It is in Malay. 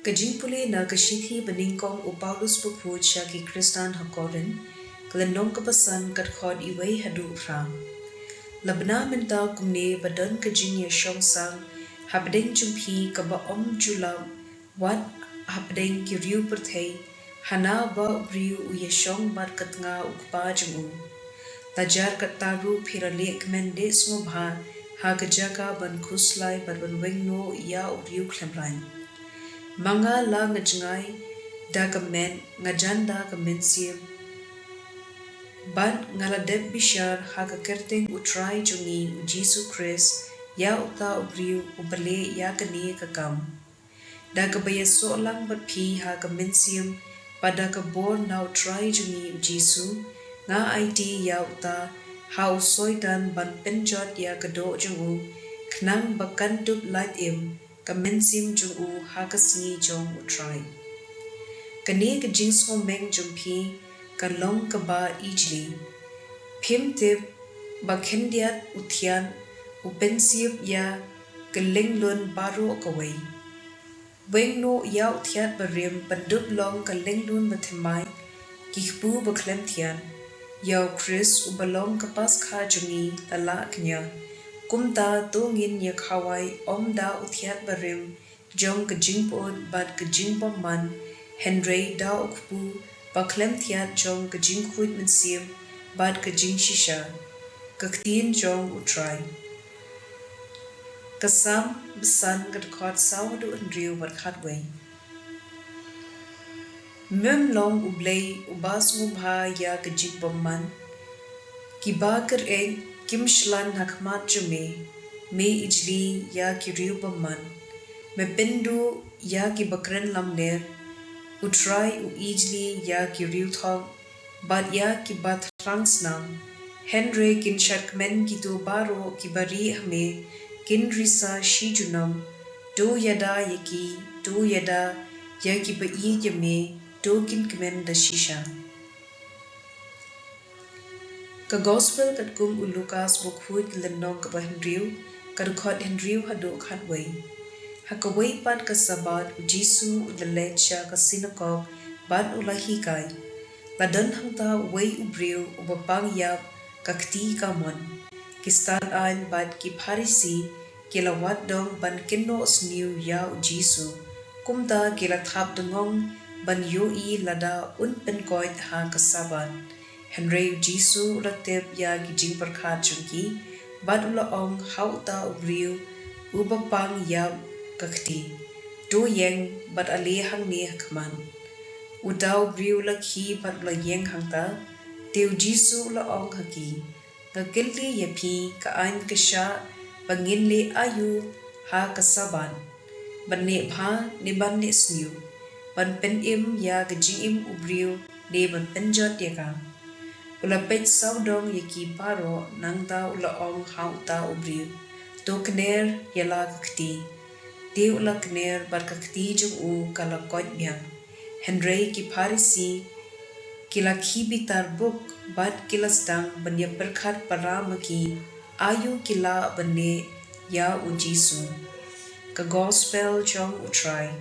Kajingpule na kashithi beningkong u Paulus pukhu siya ki Kristan hakorin, kalenong kapasan katkhod iway hadu pram. Labna menta kumne badan kajing ya shong sang, habdeng jumpi kaba julam, wat habdeng kiriu perthei, hana ba ubriu u ya shong bat katnga ukpa jungu. Tajar kataru piralek mende smobha, ha kajaka ban kuslai ban wengno ya uriu klemrain. Manga la ngajngai da kamen ngajanda kamen siem ban ngaladeb bishar ha kerteng utrai jungi Jesu Christ ya uta ubriu ubale ya kane kakam da kabaya so lang bat phi ha kamen siem pada kabor na utrai jungi Jesu nga IT ya uta ha usoidan ban penjot ya kado jungu knang bakan dup light im Kamensim jung u hakasngi jong utrai. Kane ka jingso meng jumpi ka long ka ba ijli. Pim tip ba kendiat utian u pensip ya ka linglun baro kawai. Weng no ya utiat barim bandup long ka linglun batimai kihpu ba klemtian. Yau Chris u balong ka pas ka jungi tala knya. Kumta tungin ya kawai da utiat barim jong ke jingpon bat ke jingpom man Henry da ukpu ba klem tiat jong ke jingkuit mensim bat ke jing shisha ke ktien jong utrai. Kasam besan ke dekat sawadu andriu bat khatway. Mem long u Blei u bas ngubha ya ke jingpom man kiba ker Kim shlan hakmat jume, me ijli ya ki riu paman, me pindu ya ki bakren lamner, utrai u ijli ya ki riu thong, bat ya ki bat rangsnam, Henry kin sharkmen ki to baro ki bari hame, kin risa shijunam, do yada ya ki ba i yame, do kin kmen da shisha. Ka gospel kat kum u Lucas bukhuit lenong ka Henriu kad khot Henriu hadu khatway hakaway pat ka sabat u Jesu u lecha ka sinagog ban u lahikai ladan hangta way u briu u babang yap ka kti ka mon kistan an bat ki pharisi kilawat dong ban kinno sniu ya u Jesu kumta kila thap dengong ban yo I lada un penkoit ha ka sabat Henry Jesu ratib ya gijing perkhat chungki bat ulaong hauta ubriu ubapang yab kakti do yeng bat ale hang ne hakman udau briu lakhi bat la yeng hangta teu Jesu ulaong haki gagilli yapi ka ain kasha bangin le ayu ha kasaban banne bha ne ban ne sniu ban pen im ya gijing im ubriu ne ban penjot yaka Ula pet saudong yaki paro nangta ula ong hauta ubriu. To kner yala kakti. Te ula kner bar kakti jung u kala kot biang. Henry ki parisi kila kibitar buk bat kila stang banya perkhat paramaki ayu kila bane ya u Jesu. Ka gospel jong utrai.